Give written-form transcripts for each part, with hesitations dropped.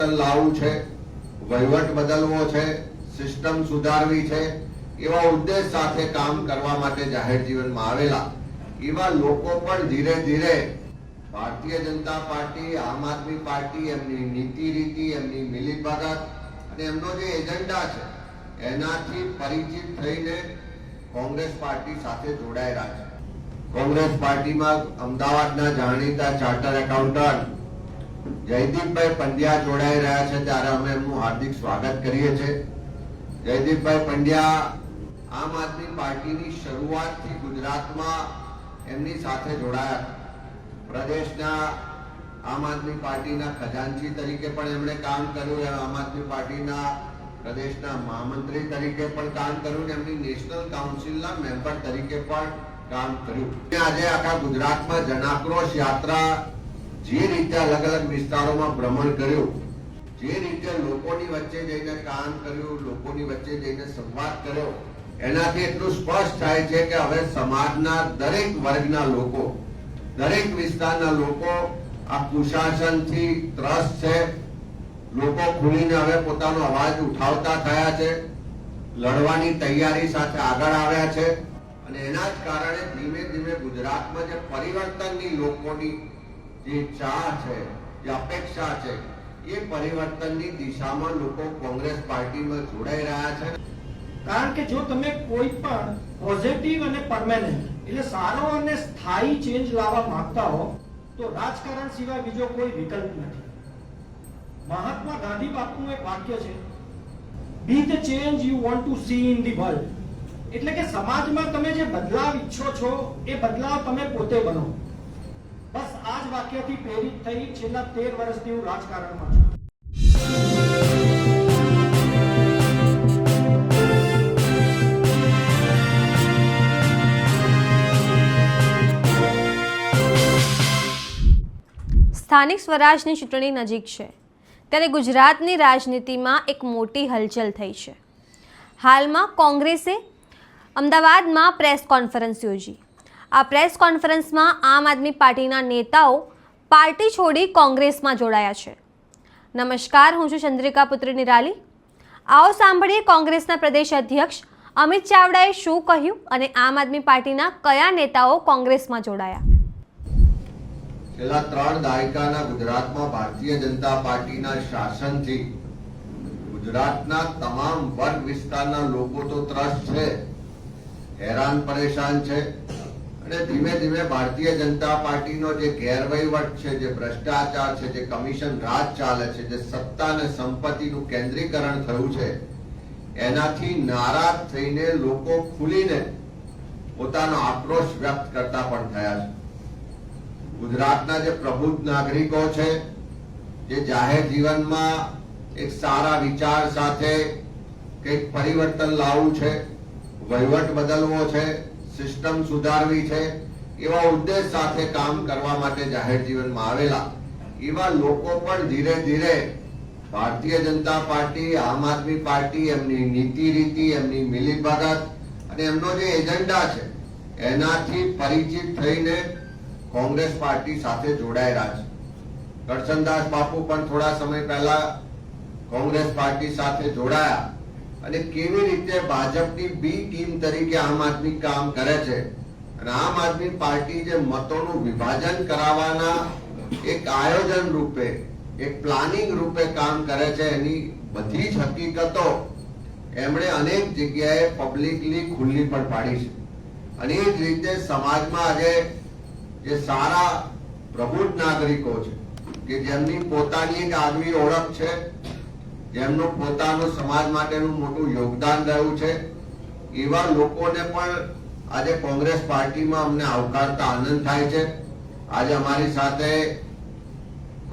પરિવર્તન લાવવું છે, વહીવટ બદલવો છે, સિસ્ટમ સુધારવી છે, એવા ઉદ્દેશ સાથે કામ કરવા માટે જાહેર જીવનમાં આવેલા એવા લોકો પણ ધીરે ધીરે ભારતીય જનતા પાર્ટી, આમ આદમી પાર્ટી, એમની નીતિ રીતિ, એમની મિલીભગત અને એમનો જે એજન્ડા છે એનાથી પરિચિત થઈને કોંગ્રેસ પાર્ટી સાથે જોડાયેલા છે. કોંગ્રેસ પાર્ટીમાં અમદાવાદના જાણીતા ચાર્ટર એકાઉન્ટન્ટ જયદીપભાઈ પંડ્યા જોડાઈ રહ્યા છે, ત્યારે અમે એમનું હાર્દિક સ્વાગત કરીએ છીએ. જયદીપભાઈ પંડ્યા આમ આદમી પાર્ટીની શરૂઆતથી ગુજરાતમાં એમની સાથે જોડાયા. પ્રદેશના આમ આદમી પાર્ટીના ખજાનચી તરીકે પણ એમણે કામ કર્યું, આમ આદમી પાર્ટીના પ્રદેશના મહામંત્રી તરીકે પણ કામ કર્યું, એમની નેશનલ કાઉન્સિલના મેમ્બર તરીકે પણ કામ કર્યું. આજે આખા ગુજરાતમાં જનાક્રોશ યાત્રા જે રીતે અલગ અલગ વિસ્તારોમાં ભ્રમણ કર્યું, જે રીતે લોકોની વચ્ચે જઈને કામ કર્યું, લોકોની વચ્ચે જઈને સંવાદ કર્યો, એનાથી એટલું સ્પષ્ટ થાય છે કે હવે સમાજના દરેક વર્ગના લોકો, દરેક વિસ્તારના લોકો આ કુશાસનથી ત્રસ્ત છે. લોકો ખુલીને હવે પોતાનો અવાજ ઉઠાવતા થયા છે, લડવાની તૈયારી સાથે આગળ આવ્યા છે અને એના જ કારણે ધીમે ધીમે ગુજરાતમાં જે પરિવર્તનની લોકોની જે ચાહ છે, જે અપેક્ષા છે, એ પરિવર્તનની દિશામાં લોકો કોંગ્રેસ પાર્ટીમાં જોડાઈ રહ્યા છે. કારણ કે જો તમે કોઈ પણ પોઝિટિવ અને પરમેનન્ટ એટલે સારો અને સ્થાયી ચેન્જ લાવવા માંગતા હો તો રાજકારણ સિવાય બીજો કોઈ વિકલ્પ નથી. મહાત્મા ગાંધી બાપુનું એક વાક્ય છે, બી the change you want to C in the world. એટલે કે સમાજમાં તમે જે બદલાવ ઈચ્છો છો એ બદલાવ તમે પોતે બનો. બસ આ જ વાક્યથી પ્રેરિત થઈ છેલ્લા 13 વર્ષથી હું રાજકારણમાં છું. સ્થાનિક સ્વરાજની ચૂંટણી નજીક છે ત્યારે ગુજરાતની રાજનીતિમાં એક મોટી હલચલ થઈ છે. હાલમાં કોંગ્રેસે અમદાવાદમાં પ્રેસ કોન્ફરન્સ યોજી. આ પ્રેસ કોન્ફરન્સમાં આમ આદમી પાર્ટીના નેતાઓ પાર્ટી છોડી કોંગ્રેસમાં જોડાયા છે. નમસ્કાર, હું છું ચંદ્રિકા પુત્રી નિરાલી. આવો સાંભળીએ કોંગ્રેસના પ્રદેશ અધ્યક્ષ અમિત ચાવડાએ શું કહ્યું અને આમ આદમી પાર્ટીના કયા નેતાઓ કોંગ્રેસમાં જોડાયા. છેલ્લા 3 દાયકાના ગુજરાતમાં ભારતીય જનતા પાર્ટીના શાસનથી ગુજરાતના તમામ વર્ગ વિસ્તારના લોકો તો ત્રસ્ત છે, હેરાન પરેશાન છે અને ધીમે ધીમે ભારતીય જનતા પાર્ટીનો જે ગેરવહીવટ છે, જે ભ્રષ્ટાચાર છે, જે કમિશન રાજ ચાલે છે, જે સત્તા અને સંપત્તિનું કેન્દ્રીકરણ થયું છે, એનાથી નારાજ થઈને લોકો ખુલીને પોતાનો આક્રોશ વ્યક્ત કરતા પણ થયા છે. ગુજરાતના જે પ્રબુદ્ધ નાગરિકો છે, જે જાહેર જીવનમાં એક સારા વિચાર સાથે કંઈક પરિવર્તન લાવવું છે, વહીવટ બદલવો છે, સિસ્ટમ સુધારવી છે, એવા ઉદ્દેશ સાથે કામ કરવા માટે જાહેર જીવનમાં આવેલા એવા લોકો પણ ધીરે ધીરે ભારતીય જનતા પાર્ટી, આમ આદમી પાર્ટી, એમની નીતિ રીતિ, એમની મિલીભગત અને એમનો જે એજન્ડા છે એનાથી પરિચિત થઈને કોંગ્રેસ પાર્ટી સાથે જોડાયેલા છે. કરશનદાસ બાપુ પણ થોડા સમય પહેલા કોંગ્રેસ પાર્ટી સાથે જોડાયા અને કેવી રીતે ભાજપની બી ટીમ તરીકે આમ આદમી કામ કરે છે અને આમ આદમી પાર્ટી જે મતોનું વિભાજન કરાવવાના એક આયોજન રૂપે, એક પ્લાનિંગ રૂપે કામ કરે છે, એની બધી જ હકીકતો એમણે અનેક જગ્યાએ પબ્લિકલી ખુલ્લી પણ પાડી છે. અને એ જ રીતે સમાજમાં આજે જે સારા પ્રબુદ્ધ નાગરિકો છે કે જેમની પોતાની એક આગવી ઓળખ છે, જેમનું પોતાનું સમાજ માટેનું મોટું યોગદાન રહ્યું છે, એવા લોકોને પણ આજે કોંગ્રેસ પાર્ટીમાં અમને આવકારતા આનંદ થાય છે. આજે અમારી સાથે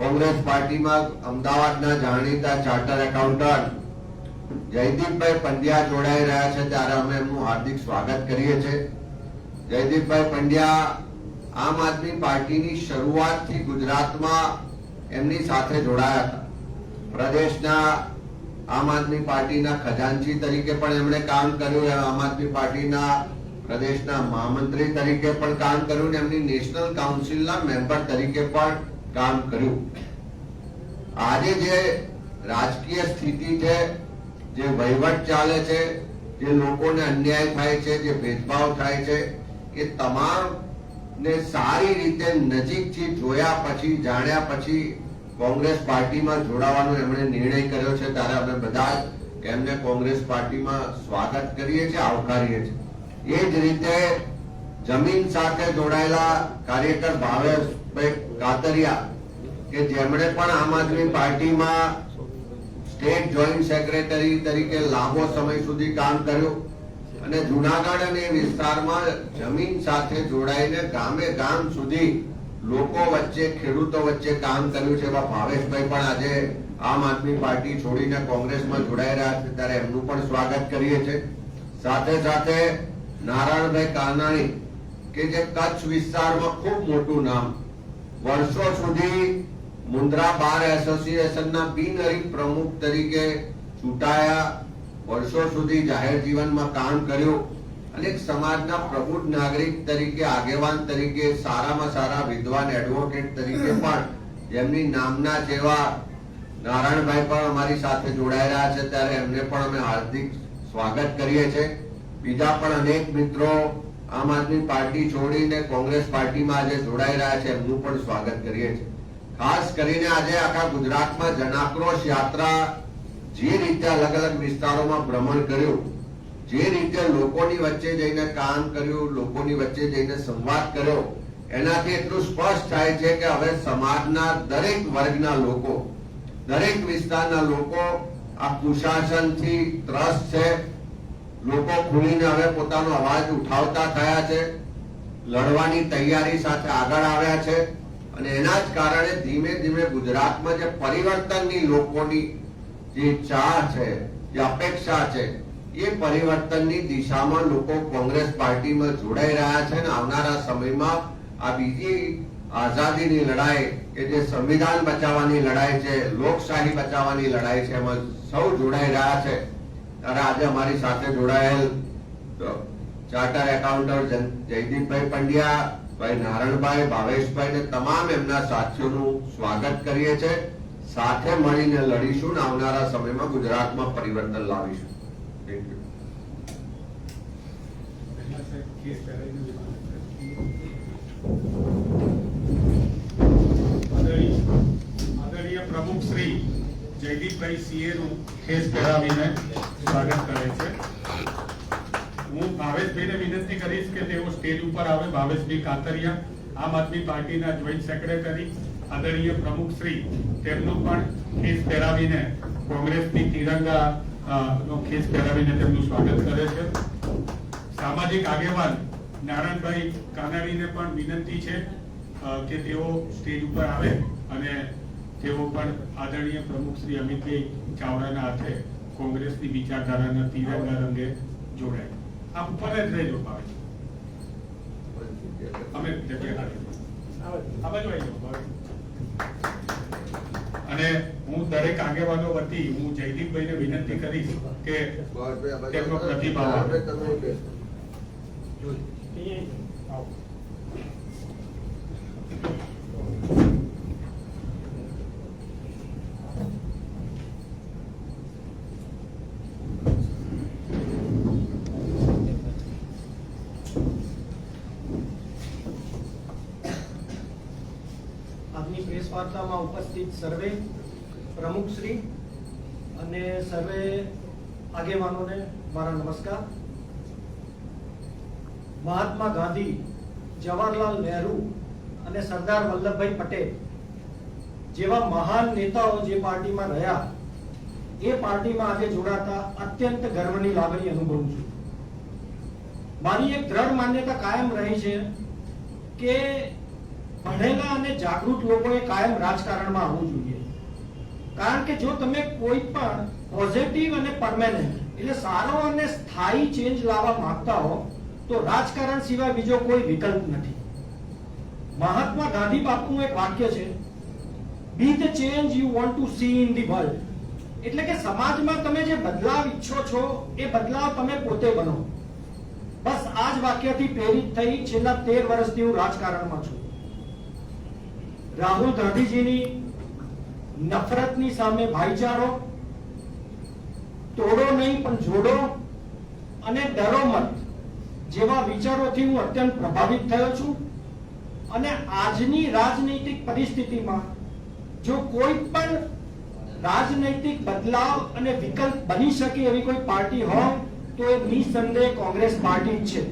કોંગ્રેસ પાર્ટીમાં અમદાવાદના જાણીતા ચાર્ટર એકાઉન્ટન્ટ જયદીપભાઈ પંડ્યા જોડાઈ રહ્યા છે, ત્યારે અમે એમનું હાર્દિક સ્વાગત કરીએ છીએ. જયદીપભાઈ પંડ્યા આમ આદમી પાર્ટીની શરૂઆતથી ગુજરાતમાં એમની સાથે જોડાયા હતા. પ્રદેશના આમ આદમી પાર્ટીના ખજાનચી તરીકે પણ એમણે કામ કર્યું, આમ આદમી પાર્ટીના પ્રદેશના મહામંત્રી તરીકે પણ કામ કર્યું, એમની નેશનલ કાઉન્સિલના મેમ્બર તરીકે પણ કામ કર્યું. આજે જે રાજકીય સ્થિતિ છે, જે વહીવટ ચાલે છે, જે લોકોને અન્યાય થાય છે, જે ભેદભાવ થાય છે, એ તમામ ને સારી રીતે નજીકથી જોયા પછી, જાણ્યા પછી કોંગ્રેસ પાર્ટીમાં જોડાવાનો એમણે નિર્ણય કર્યો છે. ત્યારે અમે બધા જ એમને કોંગ્રેસ પાર્ટીમાં સ્વાગત કરીએ છીએ, આવકારીએ છીએ. એ જ રીતે જમીન સાથે જોડાયેલા કાર્યકર ભાવેશભાઈ કાતરિયા, કે જેમણે પણ આમ આદમી પાર્ટીમાં સ્ટેટ જોઈન્ટ સેક્રેટરી તરીકે લાંબો સમય સુધી કામ કર્યું અને જુનાગઢ અને વિસ્તારમાં જમીન સાથે જોડાઈને ગામે ગામ સુધી લોકો વચ્ચે, ખેડૂતો વચ્ચે કામ કર્યું છે. એવા ભાવેશભાઈ પણ આજે આમ આદમી પાર્ટી છોડીને કોંગ્રેસમાં જોડાઈ રહ્યા છે, ત્યારે એમનું પણ સ્વાગત કરીએ છીએ. સાથે સાથે નારાયણભાઈ કાનાણી, કે જે કચ્છ વિસ્તારમાં ખૂબ મોટું નામ, વર્ષો સુધી મુન્દ્રા બાર એસોસિએશનના બિનહરીફ પ્રમુખ તરીકે ચૂંટાયા, વર્ષો સુધી જાહેર જીવનમાં કામ કર્યું અને એક સમાજના પ્રબુદ્ધ નાગરિક તરીકે, આગેવાન તરીકે, સારામાં સારા વિદ્વાન એડવોકેટ તરીકે પણ જેમની નામના જેવા નારાયણભાઈ પણ અમારી સાથે જોડાઈ રહ્યા છે, ત્યારે એમને પણ અમે હાર્દિક સ્વાગત કરીએ છીએ. બીજા પણ અનેક મિત્રો આમ આદમી પાર્ટી છોડીને કોંગ્રેસ પાર્ટીમાં આજે જોડાઈ રહ્યા છે, એમનું પણ સ્વાગત કરીએ છીએ. ખાસ કરીને આજે આખા ગુજરાતમાં જનાક્રોશ યાત્રા જે રીતે અલગ અલગ વિસ્તારોમાં ભ્રમણ કર્યું, જે રીતે લોકોની વચ્ચે જઈને કામ કર્યું, લોકોની વચ્ચે જઈને સંવાદ કર્યો, એનાથી એટલું સ્પષ્ટ થાય છે કે હવે સમાજના દરેક વર્ગના લોકો, દરેક વિસ્તારના લોકો આ કુશાસનથી ત્રસ્ત છે. લોકો ખુલીને હવે પોતાનો અવાજ ઉઠાવતા થયા છે, લડવાની તૈયારી સાથે આગળ આવ્યા છે અને એના જ કારણે ધીમે ધીમે ગુજરાતમાં જે પરિવર્તનની લોકોની જે ચાહ છે, જે અપેક્ષા છે, એ પરિવર્તનની દિશામાં લોકો કોંગ્રેસ પાર્ટીમાં જોડાઈ રહ્યા છે અને આવનારા સમયમાં આ બીજી આઝાદીની લડાઈ, કે જે સંવિધાન બચાવવાની લડાઈ છે, લોકશાહી બચાવવાની લડાઈ છે, એમાં સૌ જોડાઈ રહ્યા છે. ત્યારે આજે અમારી સાથે જોડાયેલ ચાર્ટર એકાઉન્ટન્ટ જયદીપભાઈ પંડ્યા, ભાઈ નારણભાઈ, ભાવેશભાઈ ને તમામ એમના સાથીઓનું સ્વાગત કરીએ છીએ. સાથે મળીને લડીશું ને આવનારા સમયમાં ગુજરાતમાં પરિવર્તન લાવીશું. Thank you. આદરણીય પ્રમુખ શ્રી જયદીપભાઈ સીએ નું ખેસ પહેરાવીને સ્વાગત કરે છે. હું ભાવેશભાઈને વિનંતી કરીશ કે તેઓ સ્ટેજ ઉપર આવે. ભાવેશભાઈ કાતરિયા, આમ આદમી પાર્ટીના જોઈન્ટ સેક્રેટરી, આદરણીય પ્રમુખ શ્રી, તેમનું પણ ખેસ પહેરાવીને કોંગ્રેસની તિરંગા નો ખેસ પહેરાવીને તેમનું સ્વાગત કરે છે. સામાજિક આગેવાન નારાયણભાઈ કાનાણીને પણ વિનંતી છે કે તેઓ સ્ટેજ ઉપર આવે અને તેઓ પણ આદરણીય પ્રમુખ શ્રી અમિતભાઈ ચાવડાના હાથે કોંગ્રેસની વિચારધારાના તિરંગા રંગે જોડાય. આપ ઉપર જ રહેજો ભાવે. અમે જગ્યા આ બાજુ આવી જાઓ ભાવે. અને હું દરેક આગેવાનો વતી હું જયદીપભાઈને વિનંતી કરીશ કે તેમનો પ્રતિભાવ આપે. આજની પ્રેસ વાર્તામાં ઉપસ્થિત સર્વે પ્રમુખશ્રી અને સર્વે આગેવાનોને મારા નમસ્કાર. મહાત્મા ગાંધી, જવાહરલાલ નહેરુ અને સરદાર વલ્લભભાઈ પટેલ જેવા મહાન નેતાઓ જે પાર્ટીમાં રહ્યા, એ પાર્ટીમાં આજે જોડાતા અત્યંત ગર્વની લાગણી અનુભવું છું. મારી એક દ્રઢ માન્યતા કાયમ રહી છે કે ભણેલા અને જાગૃત લોકોએ કાયમ રાજકારણમાં આવવું જોઈએ. કારણ કે જો તમે કોઈ પણ પોઝિટિવ અને પરમેનન્ટ, એટલે સારો અને સ્થાયી ચેન્જ લાવવા માંગતા હો તો રાજકારણ સિવાય બીજો કોઈ વિકલ્પ નથી. મહાત્મા ગાંધી બાપુનું એક વાક્ય છે, બી the change you want to C in the world. એટલે કે સમાજમાં તમે જે બદલાવ ઈચ્છો છો એ બદલાવ તમે પોતે બનો. બસ આ જ વાક્યથી પ્રેરિત થઈ છેલ્લા 13 વર્ષથી હું રાજકારણમાં છું. રાહુલ ગાંધીજીની નફરતની સામે ભાઈચારો, તોડો નહીં પણ જોડો અને ડરો મત જેવા વિચારોથી હું અત્યંત પ્રભાવિત થયો છું. અને આજની રાજનૈતિક પરિસ્થિતિમાં જો કોઈ પણ રાજનૈતિક બદલાવ અને વિકલ્પ બની શકે એવી કોઈ પાર્ટી હોય તો એ નિસંદેહ કોંગ્રેસ પાર્ટી જ છે.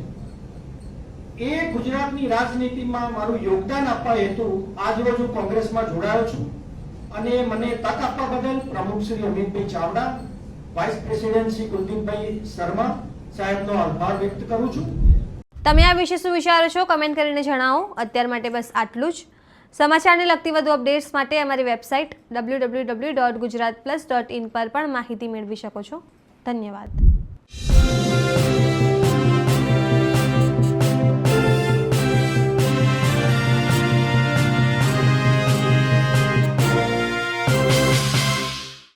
એ ગુજરાતની રાજનીતિમાં મારું યોગદાન આપવા હેતુ આજરોજ હું કોંગ્રેસમાં જોડાયો છું અને મને તક આપવા બદલ પ્રમુખ શ્રી અમિતભાઈ ચાવડા, વાઇસ પ્રેસિડેન્ટ શ્રી કુલદીપભાઈ શર્મા સાહેબનો આભાર વ્યક્ત કરું છું. તમે આ વિશે શું વિચારો છો કમેન્ટ કરીને જણાવો. અત્યાર માટે બસ આટલું જ. સમાચારને લગતી વધુ અપડેટ્સ માટે અમારી વેબસાઇટ www.gujaratplus.in પર પણ માહિતી મેળવી શકો છો. ધન્યવાદ.